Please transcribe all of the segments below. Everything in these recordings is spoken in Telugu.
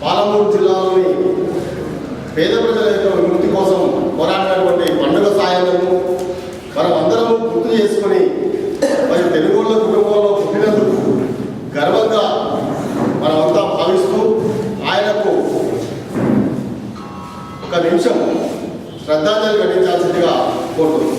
పాలమూరు జిల్లాలోని పేద ప్రజల యొక్క విముక్తి కోసం పోరాడినటువంటి పండుగ సాయాలను మనం అందరము గుర్తు చేసుకొని మరి తెలుగుల కుటుంబంలో పుట్టినందుకు గర్వంగా మనమంతా భావిస్తూ ఆయనకు ఒక నిమిషం శ్రద్ధాంజలి ఘటించాల్సిందిగా కోరుతున్నాను.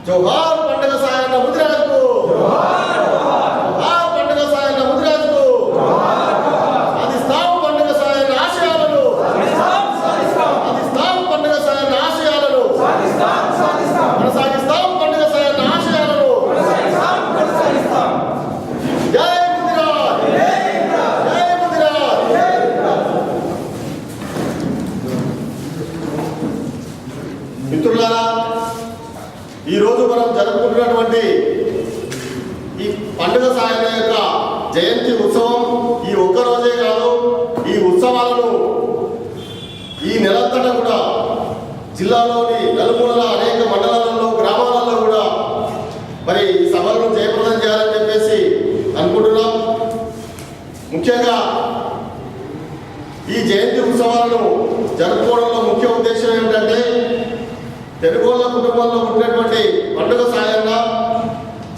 జోహార్ పండుగ సాయన్న ముదిరాజుకు, జోహార్ పండుగ సాయన్న ముదిరాజుకు, సాధిస్తాం పండుగ సాయన్న ఆశయాలను, సాధిస్తాం పండుగ సాయన్న ఆశయాలను, కొనసాగిస్తాం పండుగ సాయన్న ఆశయాలను. జై ముదిరాజ్, జై ముదిరాజ్. మిత్రులారా, ఈరోజు మనం జరుపుకుంటున్నటువంటి ఈ పండుగ సాయన యొక్క జయంతి ఉత్సవం ఈ ఒక్కరోజే కాదు, ఈ ఉత్సవాలను ఈ నెలంతటా కూడా జిల్లాలోని నలుమూలల అనేక మండలాలలో గ్రామాలలో కూడా మరి ఈ సభలను జయప్రదం చేయాలని చెప్పేసి అనుకుంటున్నాం. ముఖ్యంగా ఈ జయంతి ఉత్సవాలను జరుపుకోవడంలో ముఖ్య ఉద్దేశం ఏమిటంటే తెలుగోళ్ళ కుటుంబంలో ఉన్నటువంటి పండుగ సాయన్న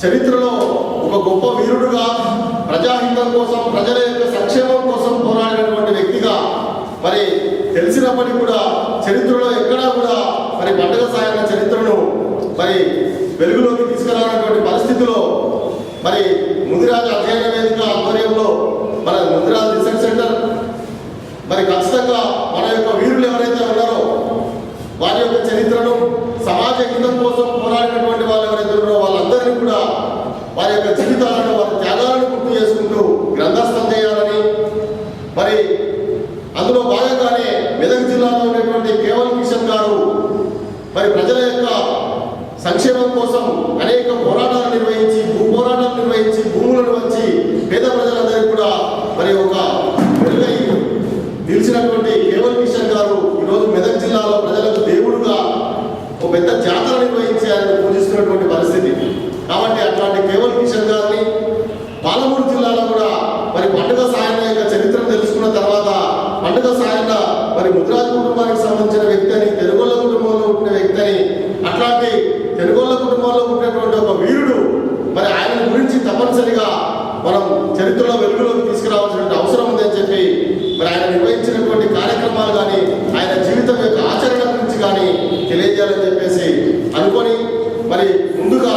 చరిత్రలో ఒక గొప్ప వీరుడుగా, ప్రజాహితం కోసం, ప్రజల యొక్క సంక్షేమం కోసం పోరాడినటువంటి వ్యక్తిగా మరి తెలిసినప్పటికీ కూడా చరిత్రలో ఎక్కడా కూడా మరి పండుగ సాయన్న చరిత్రను మరి వెలుగులోకి తీసుకురానటువంటి పరిస్థితిలో మరి ముదిరాజు అధ్యయన వేదిక ఆధ్వర్యంలో మన ముదిరాజు రీసెర్చ్ సెంటర్ మరి ఖచ్చితంగా మన యొక్క వీరులు ఎవరైతే ఉన్నారో వారి యొక్క చరిత్రను, సమాజ హితం కోసం పోరాడినటువంటి వాళ్ళు ఎవరైతే ఉన్నారో వాళ్ళందరినీ కూడా వారి యొక్క జీవితాలను, వారి త్యాగాలను గుర్తు చేసుకుంటూ గ్రంథస్థం చేయాలని, మరి అందులో భాగంగానే మెదక్ జిల్లాలో ఉన్నటువంటి కేవల్ కిషన్ గారు మరి ప్రజల యొక్క సంక్షేమం కోసం అనేక పోరాటాలు నిర్వహించి, భూ పోరాటాలు నిర్వహించి, భూములను వచ్చి పేద ప్రజలందరికీ కూడా మరి ఒక వెలుగై నిలిచినటువంటి కేవల్ కిషన్ గారు ఈరోజు మెదక్ జిల్లాలో ప్రజలకు దేవుడుగా ఒక పెద్ద జాతర నిర్వహించి ఆయన పూజిస్తున్నటువంటి పరిస్థితి. కాబట్టి అట్లాంటి కేవల్ కిషన్ గారిని పాలమూరు జిల్లాలో కూడా మరి పండుగ సాయన్న యొక్క చరిత్రను తెలుసుకున్న తర్వాత పండుగ సాయన్న మరి ముదిరాజు కుటుంబానికి సంబంధించిన వ్యక్తి అని, తెలుగోళ్ళ కుటుంబంలో పుట్టిన వ్యక్తి అని, అట్లాంటి తెలుగోళ్ళ కుటుంబంలో పుట్టినటువంటి ఒక వీరుడు మరి ఆయన గురించి తప్పనిసరిగా మనం చరిత్రలో వెలుగులోకి తీసుకురావాల్సిన అవసరం ఉందని చెప్పి మరి ఆయన నిర్వహించినటువంటి కార్యక్రమాలు కానీ, ఆయన జీవితం యొక్క ఆచరణ గురించి కానీ తెలియజేయాలని చెప్పేసి అనుకొని మరి ముందుగా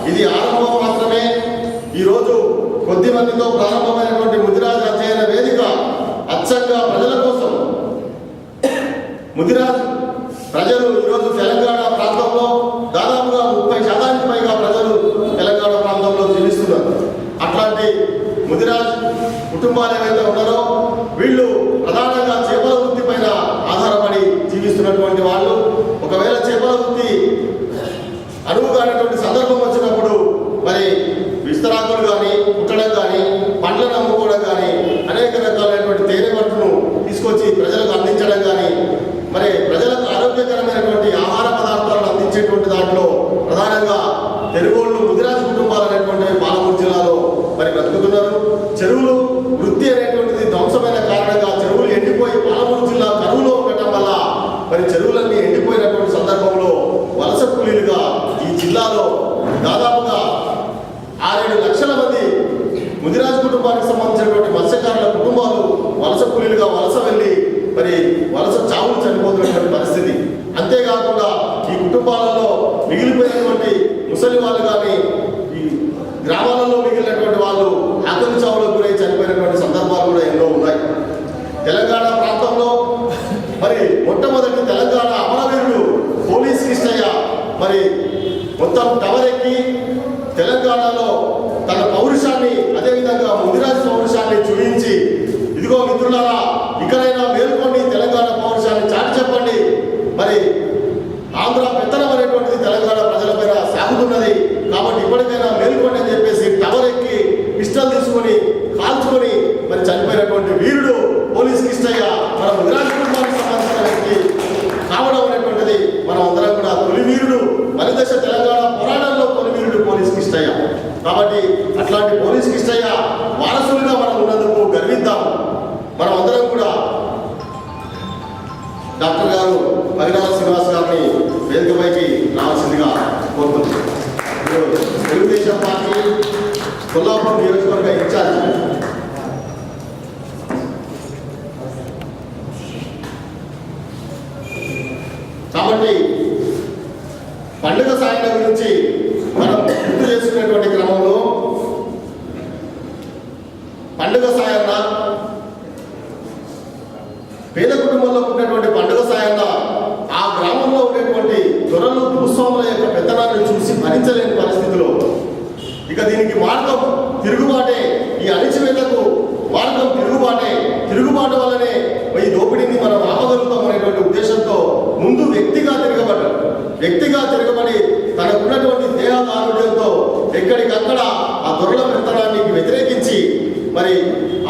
ఇది ఆరంభం మాత్రమే. ఈరోజు కొద్ది మందితో ప్రారంభమైనటువంటి ముదిరాజు అధ్యయన వేదిక అచ్చంగా ప్రజల కోసం, ముదిరాజు ప్రజలు ఈరోజు తెలంగాణ ప్రాంతంలో దాదాపుగా 30% పైగా ప్రజలు తెలంగాణ ప్రాంతంలో జీవిస్తున్నారు. అట్లాంటి ముదిరాజు కుటుంబాలు ఏవైతే ఉన్నారో వీళ్ళు ప్రధానంగా చేపల వృత్తి పైన ఆధారపడి జీవిస్తున్నటువంటి వాళ్ళు. ఒకవేళ చేపల వృత్తి అనువుగానటువంటి సందర్భం వచ్చినప్పుడు మరి విస్తరాకులు కానీ, కుట్టడం కానీ, పండ్లను అమ్ముకోవడం కానీ, అనేక రకాలైనటువంటి తేనె పట్టును తీసుకొచ్చి ప్రజలకు అందించడం కానీ, మరి ప్రజలకు ఆరోగ్యకరమైనటువంటి ఆహార పదార్థాలను అందించేటువంటి దాంట్లో ప్రధానంగా తెలుగోళ్ళు ముదిరాజు కుటుంబాలు అనేటువంటివి పాలమూరు జిల్లాలో మరి బ్రతుకుతున్నారు. చెరువులు వృత్తి అనేటువంటిది ధ్వంసమైన కారణంగా చెరువులు ఎండిపోయి పాలమూరు జిల్లా కరువులో ఉండటం వల్ల మరి చెరువులన్నీ ఎండిపోయినటువంటి సందర్భంలో వలస కూలీలుగా ఈ జిల్లాలో దాదాపుగా 6-7 లక్షల మంది ముదిరాజు కుటుంబానికి సంబంధించినటువంటి మత్స్యకారుల కుటుంబాలు వలస కూలీలుగా వలస వెళ్ళి మరి వలస చావులు చనిపోతున్నటువంటి పరిస్థితి. అంతేకాకుండా ఈ కుటుంబాలలో మిగిలిపోయినటువంటి ముసలి వాళ్ళు కానీ, ఈ గ్రామాలలో మిగిలినటువంటి వాళ్ళు ఆకలి చావులకు గురై చనిపోయినటువంటి సందర్భాలు కూడా ఎన్నో ఉన్నాయి. తెలంగాణ ప్రాంతంలో మరి మొట్టమొదటి తెలంగాణ అమరవీరుడు పోలీస్ కృష్ణయ్య మరి మొత్తం టవర్ ఎక్కి తెలంగాణలో తన పౌరుషాన్ని, అదేవిధంగా ముదిరాజు పౌరుషాన్ని చూపించి మిత్రులారా, ఇకనైనా మేల్కొని తెలంగాణ పౌరుషాన్ని చాటి చెప్పండి. మరి ఆంధ్ర పెత్తనం అనేటువంటిది తెలంగాణ ప్రజలపైన సాగుతున్నది కాబట్టి ఇప్పటికైనా మేల్కొని అని చెప్పేసి టవర్ ఎక్కి పిస్టల్ తీసుకొని కాల్చుకొని మరి చనిపోయినటువంటి వీరుడు పోలీస్ కిష్టయ్య మన విరాట్ కుటుంబానికి సంబంధించిన వ్యక్తి కావడం అనేటువంటిది మనం అందరం కూడా తొలి వీరుడు, మలిదశ తెలంగాణ పోరాటంలో తొలి వీరుడు పోలీస్ కిష్టయ్య. కాబట్టి అట్లాంటి పోలీస్ కిష్టయ్య వారసులుగా మనం ఉన్నందుకు గర్విద్దాం. మనం అందరం కూడా డాక్టర్ గారు పగినాల శ్రీనివాస్ గారిని వేదికపైకి రావాల్సిందిగా కోరుతున్నాం. తెలుగుదేశం పార్టీ కొల్లాపూర్ నియోజకవర్గ ఇన్ఛార్జ్. కాబట్టి పండుగ సాయం గురించి మనం గుర్తు చేసుకునేటువంటి క్రమంలో పండుగ సాయన్న పేద కుటుంబంలో ఉన్నటువంటి పండుగ సాయన్న ఆ గ్రామంలో ఉండేటువంటి దొరలు భూస్వాముల యొక్క పెత్తనాన్ని చూసి భరించలేని పరిస్థితిలో ఇక దీనికి మార్గం తిరుగుబాటే, ఈ అణిచివేతకు మార్గం తిరుగుబాటు వల్లనే ఈ దోపిడీని మనం ఆపగలుగుతాం అనేటువంటి ఉద్దేశంతో ముందు వ్యక్తిగా తిరగబడి తనకున్నటువంటి దేహదారుడ్యంతో ఎక్కడికక్కడ ఆ దొరల పెత్తనానికి వ్యతిరేకించి మరి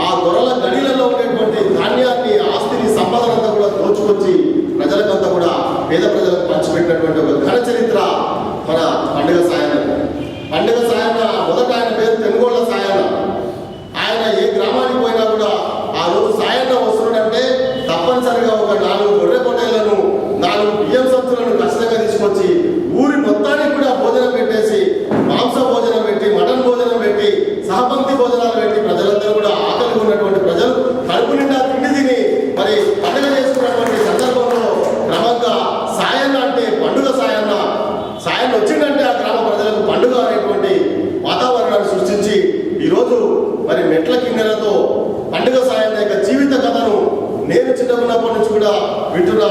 ఆ దొరల గడిలలో ఉండేటువంటి ధాన్యాన్ని, ఆస్తిని, సంపదనంతా కూడా దోచుకొచ్చి ప్రజలకంతా కూడా పేద ప్రజలకు పంచిపెట్టినటువంటి ఒక ఘన చరిత్ర మన పండుగ సాయన్న. మొదట ఆయన పేరు తెనుగోళ్ల సాయన్న. ఆయన ఏ గ్రామానికి పోయినా కూడా ఆ రోజు సాయన్న వస్తున్నాడంటే తప్పనిసరిగా ఒక 4 గొర్రె పొట్టేళ్లను 4 బియ్యం సంచులను ఖచ్చితంగా తీసుకొచ్చి ఊరి మొత్తానికి కూడా భోజనం పెట్టేసి, మాంస భోజనం పెట్టి, మటన్ భోజనం పెట్టి, సహపంక్తి భోజనాలు పెట్టి ప్రజలందరూ కూడా ఆకలిగా ఉన్నటువంటి ప్రజలు కడుపు నిండా తిండి తిని మరి పండుగ చేసుకున్నటువంటి సందర్భంలో క్రమంగా సాయన్న అంటే పండుగ సాయన్న వచ్చిందంటే ఆ గ్రామ ప్రజలకు పండుగ అనేటువంటి వాతావరణాన్ని సృష్టించి ఈరోజు మరి మెట్ల కిన్నెలతో పండుగ సాయన్న యొక్క జీవిత కథను నేను చిన్నప్పటి నుంచి కూడా వింటున్నా.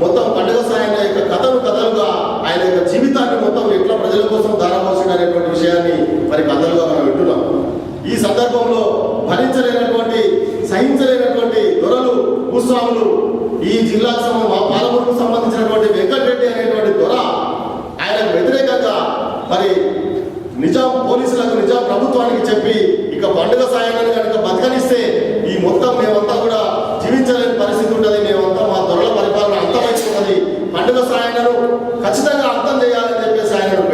మొత్తం పండుగ సాయన్న యొక్క కథలుగా ఆయన యొక్క జీవితాన్ని మొత్తం ఎట్లా ప్రజల కోసం దారపోసింది అనేటువంటి విషయాన్ని మరి కథలుగా మనం వింటున్నాం. ఈ సందర్భంలో భరించలేనటువంటి, సహించలేనటువంటి దొరలు, భూస్వాములు ఈ జిల్లాకు మా పాలమూరుకు సంబంధించినటువంటి వెంకటరెడ్డి అనేటువంటి దొర ఆయనకు వ్యతిరేకంగా మరి నిజాం పోలీసులకు, నిజాం ప్రభుత్వానికి చెప్పి ఇక పండుగ సాయాన్ని కనుక బతకనిస్తే ఈ మొత్తం మేమంతా కూడా జీవించలేని పరిస్థితి ఉంటుంది, మేమంతా మా దొరల పరిపాలన అంతమైపోతుంది, పండుగ సాయనను ఖచ్చితంగా అంతం చేయాలని చెప్పేసి ఆయనను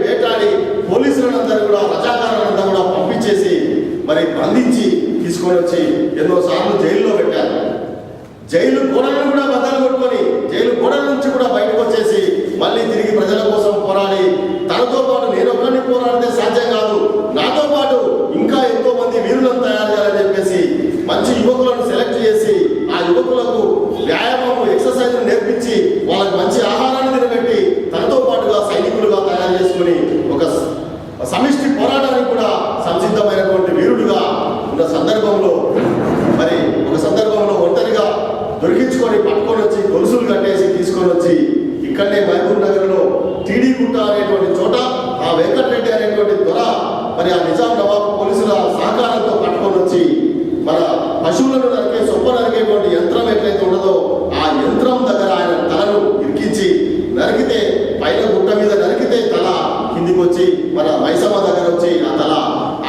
వేటాడి పోలీసులందరూ కూడా, రజాకారులంతా కూడా పంపించేసి మరి బంధించి తీసుకొని వచ్చి ఎన్నోసార్లు జైల్లో పెట్టారు. జైలు గోడలను కూడా బద్దలు కొట్టుకొని జైలు గోడల నుంచి కూడా బయటకు వచ్చేసి మళ్ళీ తిరిగి ప్రజల కోసం పోరాడి, తనతో పాటు నేను ఒక్కరిని పోరాడితే సాధ్యం కాదు, నాతో పాటు ఇంకా ఎంతో మంది వీరులను తయారు చేయాలని చెప్పేసి మంచి యువకులను సెలెక్ట్ చేసి ఆ యువకులకు వ్యాయామం, ఎక్సర్సైజ్ నేర్పించి వాళ్ళకి మంచి ఆహారాన్ని తినబెట్టి తనతో పాటుగా సైనికులుగా తయారు చేసుకుని ఒక సమిష్టి పోరాటానికి కూడా సంసిద్ధమైనటువంటి వీరుడుగా ఉన్న సందర్భంలో మరి ఒక సందర్భంలో ఒంటరిగా దొరికించుకొని పట్టుకొని వచ్చి గొలుసులు కట్టేసి తీసుకొని వచ్చి ఇక్కడనే మహబూబ్ నగర్లో టీడీ గుట్ట అనేటువంటి చోట ఆ వెంకటరెడ్డి అనేటువంటి దొర మరి ఆ నిజాం నవాబ్ పోలీసుల సహకారంతో పట్టుకొని వచ్చి మన పశువులను నరికే, సొప్ప నరికేటువంటి యంత్రం ఎట్లయితే ఉండదో ఆ యంత్రం దగ్గర ఆయన తలను ఇరికించి నరికితే, పైన గుట్ట మీద నరికితే తల కిందికి వచ్చి మన మైసమ్మ దగ్గర వచ్చి ఆ తల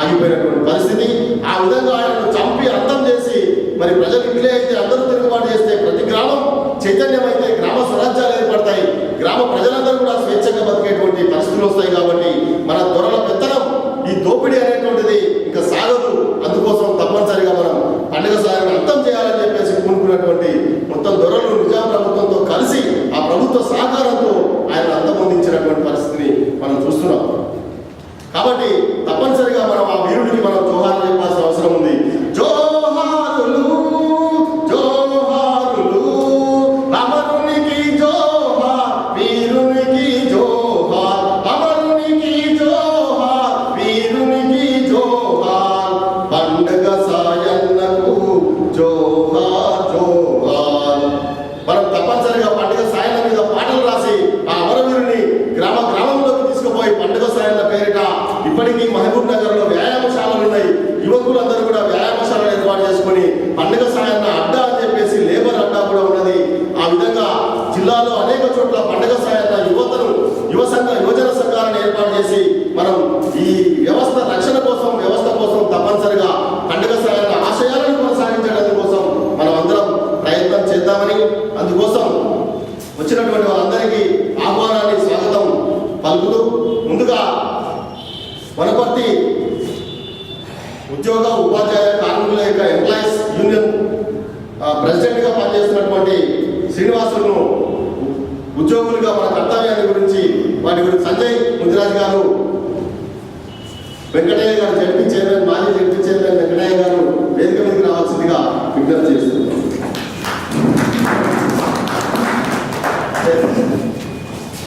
ఆగిపోయినటువంటి పరిస్థితి. ఆ విధంగా ఆయనను చంపి అంతం చేసి మరి ప్రజలు ఇట్లే అయితే అందరూ తిరుగుబాటు చేస్తే ప్రతి గ్రామం చైతన్యమైతే గ్రామ స్వరాజ్యాలు ఏర్పడతాయి, గ్రామ ప్రజలందరూ కూడా స్వేచ్ఛగా బతికేటువంటి పరిస్థితులు వస్తాయి. కాబట్టి మన దొరల పెత్తనం, ఈ దోపిడీ అనేటువంటిది ఇంకా సాగదు. అందుకోసం తప్పనిసరిగా మనం పండుగ సాయాన్ని అంతం చేయాలని చెప్పేసి కూనుకున్నటువంటి మొత్తం దొరలు నిజాం ప్రభుత్వంతో కలిసి ఆ ప్రభుత్వ సహకారంతో ఆయన అంతమొందించినటువంటి పరిస్థితిని మనం చూస్తున్నాం. కాబట్టి తప్పనిసరిగా మనం ఆ వీరుడికి మనం జోహార్లు చెప్పాల్సిన అవసరం ఉంది. జోహారులు జోహారులు, అమరునికి జోహార్, వీరునికి జోహార్, అమరునికి జోహార్, వీరునికి మనం ఈ వ్యవస్థ కోసం తప్పనిసరిగా పండుగ సాయాల ఆశయాలను కొనసాగించడం కోసం మనం అందరం ప్రయత్నం చేద్దామని, అందుకోసం వచ్చినటువంటి వాళ్ళందరికీ ఆహ్వానాన్ని స్వాగతం పలుకుతూ, ముందుగా వనపర్తి ఉద్యోగ ఉపాధ్యాయ కార్మికుల యొక్క ఎంప్లాయీస్ యూనియన్ ప్రెసిడెంట్గా పనిచేస్తున్నటువంటి శ్రీనివాసులను ఉద్యోగులుగా మన కర్తవ్యాన్ని గురించి వాటి గురించి సంజయ్ ముదిరాజ్ గారు, వెంకటయ్య గారు జడ్పీ చైర్మన్, మాజీ జడ్పీ చైర్మన్ వెంకటయ్య గారు వేదిక మీదకి రావాల్సిందిగా విజ్ఞప్తి చేస్తున్నారు.